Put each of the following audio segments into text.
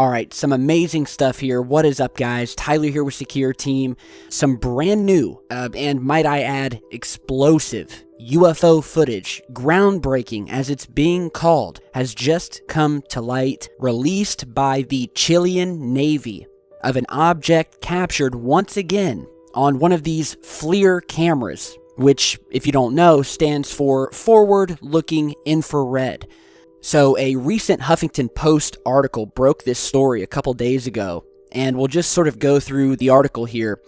Alright, some amazing stuff here. What is up, guys? Tyler here with Secure Team. Some brand new, and might I add, explosive UFO footage, groundbreaking as it's being called, has just come to light, released by the Chilean Navy, of an object captured once again on one of these FLIR cameras, which, if you don't know, stands for Forward-Looking Infrared. So a recent Huffington Post article broke this story a couple days ago, and we'll just sort of go through the article here.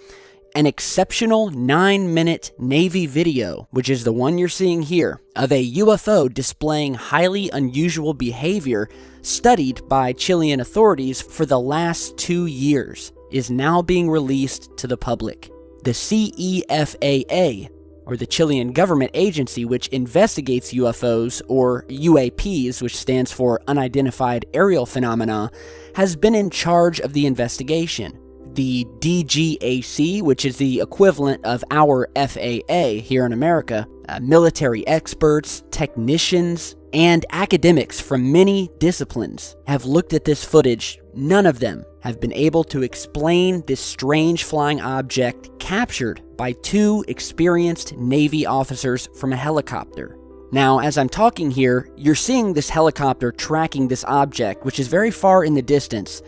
An exceptional 9-minute Navy video, which is the one you're seeing here, of a UFO displaying highly unusual behavior studied by Chilean authorities for the last 2 years, is now being released to the public. The CEFAA, or the Chilean government agency which investigates UFOs, or UAPs, which stands for Unidentified Aerial Phenomena, has been in charge of the investigation. The DGAC, which is the equivalent of our FAA here in America, military experts, technicians, and academics from many disciplines have looked at this footage. None of them have been able to explain this strange flying object captured by 2 experienced Navy officers from a helicopter. Now, as I'm talking here, you're seeing this helicopter tracking this object, which is very far in the distance,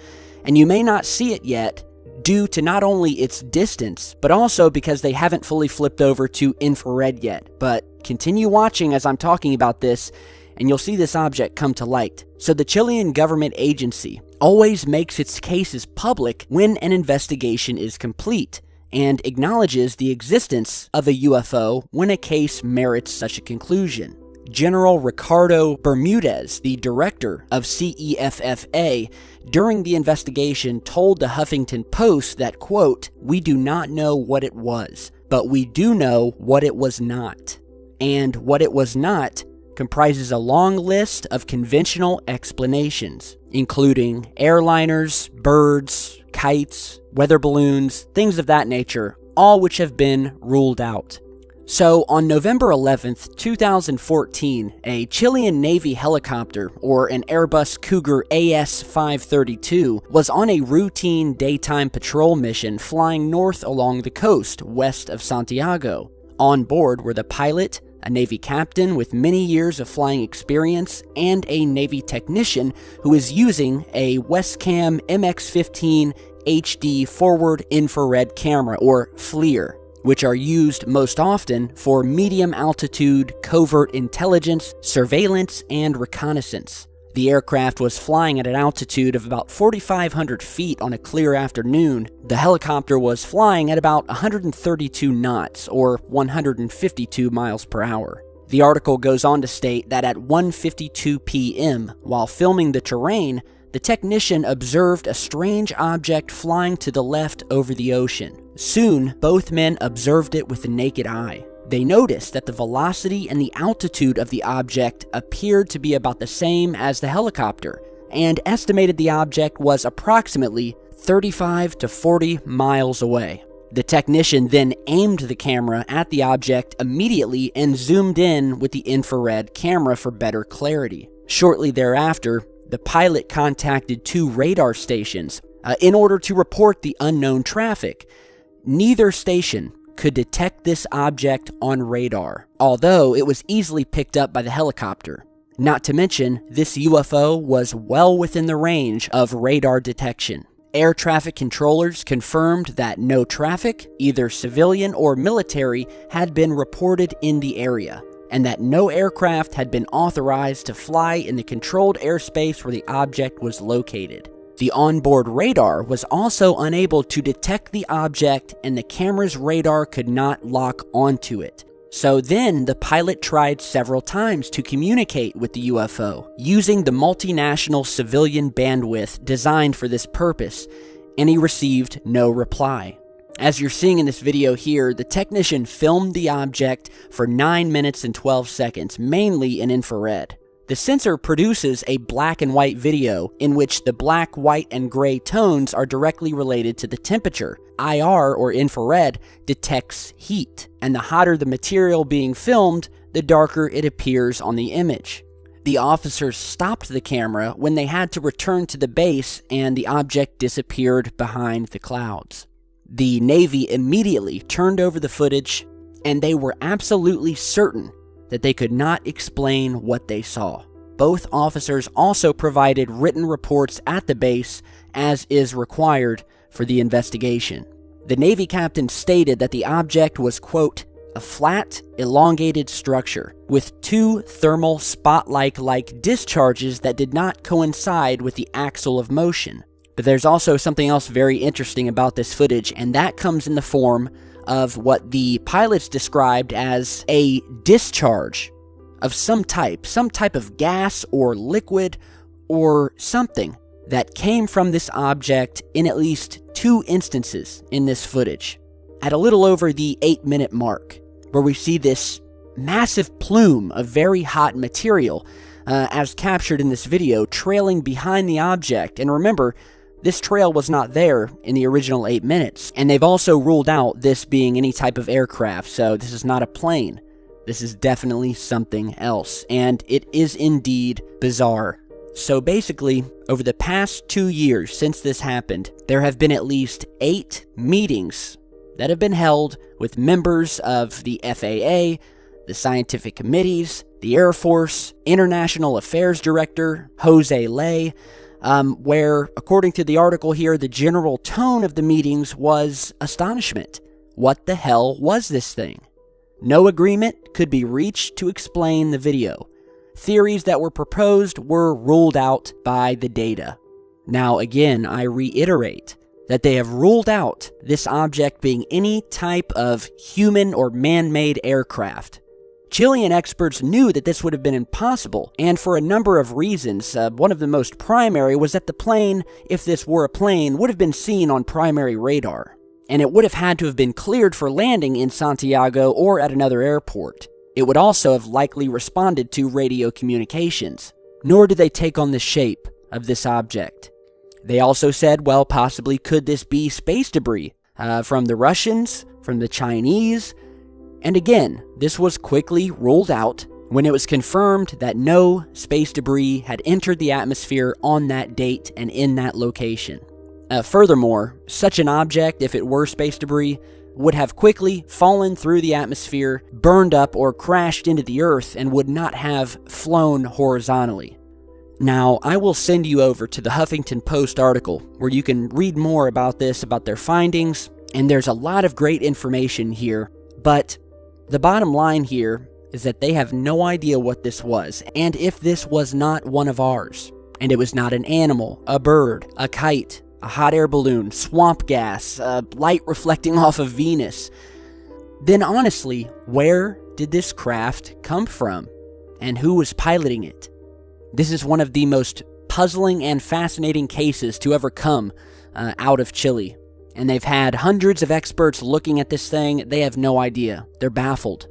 and you may not see it yet due to not only its distance, but also because they haven't fully flipped over to infrared yet. But continue watching as I'm talking about this, and you'll see this object come to light. So the Chilean government agency always makes its cases public when an investigation is complete, and acknowledges the existence of a UFO when a case merits such a conclusion. General Ricardo Bermudez, the director of CEFFA, during the investigation told the Huffington Post that, quote, "We do not know what it was, but we do know what it was not. And what it was not comprises a long list of conventional explanations, including airliners, birds, kites, weather balloons, things of that nature, all which have been ruled out." So, on November 11th, 2014, a Chilean Navy helicopter, or an Airbus Cougar AS-532, was on a routine daytime patrol mission flying north along the coast, west of Santiago. On board were the pilot, a Navy captain with many years of flying experience, and a Navy technician who is using a Westcam MX-15 HD forward infrared camera, or FLIR, which are used most often for medium-altitude covert intelligence, surveillance, and reconnaissance. The aircraft was flying at an altitude of about 4,500 feet on a clear afternoon. The helicopter was flying at about 132 knots, or 152 miles per hour. The article goes on to state that at 1:52 p.m., while filming the terrain, the technician observed a strange object flying to the left over the ocean. Soon, both men observed it with the naked eye. They noticed that the velocity and the altitude of the object appeared to be about the same as the helicopter, and estimated the object was approximately 35 to 40 miles away. The technician then aimed the camera at the object immediately and zoomed in with the infrared camera for better clarity. Shortly thereafter, the pilot contacted 2 radar stations in order to report the unknown traffic. Neither station could detect this object on radar, although it was easily picked up by the helicopter. Not to mention, this UFO was well within the range of radar detection. Air traffic controllers confirmed that no traffic, either civilian or military, had been reported in the area, and that no aircraft had been authorized to fly in the controlled airspace where the object was located. The onboard radar was also unable to detect the object, and the camera's radar could not lock onto it. So then the pilot tried several times to communicate with the UFO, using the multinational civilian bandwidth designed for this purpose, and he received no reply. As you're seeing in this video here, the technician filmed the object for 9 minutes and 12 seconds, mainly in infrared. The sensor produces a black and white video in which the black, white, and gray tones are directly related to the temperature. IR, or infrared, detects heat, and the hotter the material being filmed, the darker it appears on the image. The officers stopped the camera when they had to return to the base and the object disappeared behind the clouds. The Navy immediately turned over the footage, and they were absolutely certain that they could not explain what they saw. Both officers also provided written reports at the base, as is required for the investigation. The Navy captain stated that the object was, quote, a flat, elongated structure with two thermal spotlight-like discharges that did not coincide with the axle of motion. But there's also something else very interesting about this footage, and that comes in the form of what the pilots described as a discharge of some type of gas or liquid or something that came from this object in at least 2 instances in this footage. At a little over the 8-minute mark, where we see this massive plume of very hot material, as captured in this video, trailing behind the object. And remember, this trail was not there in the original 8 minutes, and they've also ruled out this being any type of aircraft, so this is not a plane. This is definitely something else, and it is indeed bizarre. So basically, over the past 2 years since this happened, there have been at least 8 meetings that have been held with members of the FAA, the scientific committees, the Air Force, International Affairs Director Jose Ley, where, according to the article here, the general tone of the meetings was astonishment. What the hell was this thing? No agreement could be reached to explain the video. Theories that were proposed were ruled out by the data. Now, again, I reiterate that they have ruled out this object being any type of human or man-made aircraft. Chilean experts knew that this would have been impossible, and for a number of reasons. One of the most primary was that the plane, if this were a plane, would have been seen on primary radar, and it would have had to have been cleared for landing in Santiago or at another airport. It would also have likely responded to radio communications. Nor did they take on the shape of this object. They also said, well, possibly could this be space debris from the Russians, from the Chinese? And again, this was quickly ruled out when it was confirmed that no space debris had entered the atmosphere on that date and in that location. Furthermore, such an object, if it were space debris, would have quickly fallen through the atmosphere, burned up, or crashed into the Earth and would not have flown horizontally. Now, I will send you over to the Huffington Post article where you can read more about this, about their findings, and there's a lot of great information here, but the bottom line here is that they have no idea what this was, and if this was not one of ours, and it was not an animal, a bird, a kite, a hot air balloon, swamp gas, light reflecting off of Venus, then honestly, where did this craft come from, and who was piloting it? This is one of the most puzzling and fascinating cases to ever come out of Chile. And they've had hundreds of experts looking at this thing. They have no idea. They're baffled.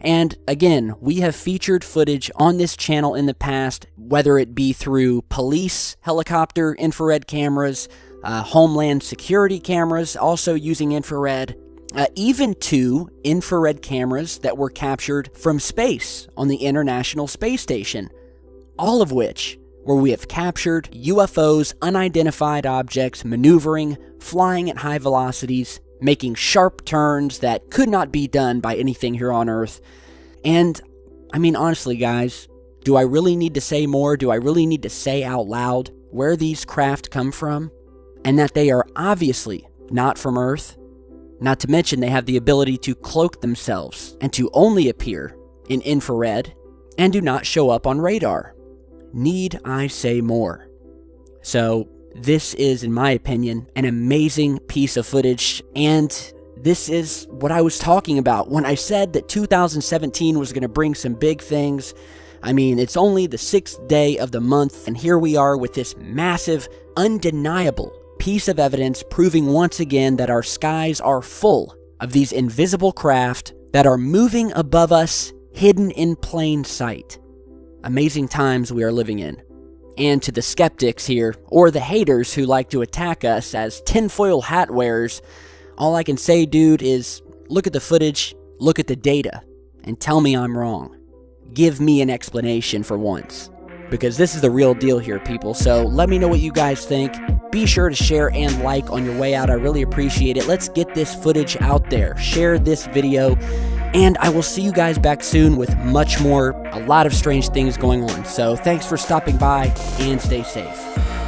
And again, we have featured footage on this channel in the past, whether it be through police helicopter infrared cameras, homeland security cameras also using infrared, even to infrared cameras that were captured from space on the International Space Station. All of which, where we have captured UFOs, unidentified objects, maneuvering, flying at high velocities, making sharp turns that could not be done by anything here on Earth. And, I mean, honestly, guys, do I really need to say more? Do I really need to say out loud where these craft come from? And that they are obviously not from Earth? Not to mention they have the ability to cloak themselves and to only appear in infrared and do not show up on radar. Need I say more? So, this is, in my opinion, an amazing piece of footage, and this is what I was talking about when I said that 2017 was going to bring some big things. I mean, it's only the 6th day of the month, and here we are with this massive, undeniable piece of evidence proving once again that our skies are full of these invisible craft that are moving above us, hidden in plain sight. Amazing times we are living in. And to the skeptics here, or the haters who like to attack us as tinfoil hat wearers, all I can say, dude, is look at the footage, look at the data, and tell me I'm wrong. give me an explanation for once. Because this is the real deal here, people. So let me know what you guys think. Be sure to share and like on your way out. I really appreciate it. Let's get this footage out there. Share this video. And I will see you guys back soon with much more, a lot of strange things going on. So thanks for stopping by and stay safe.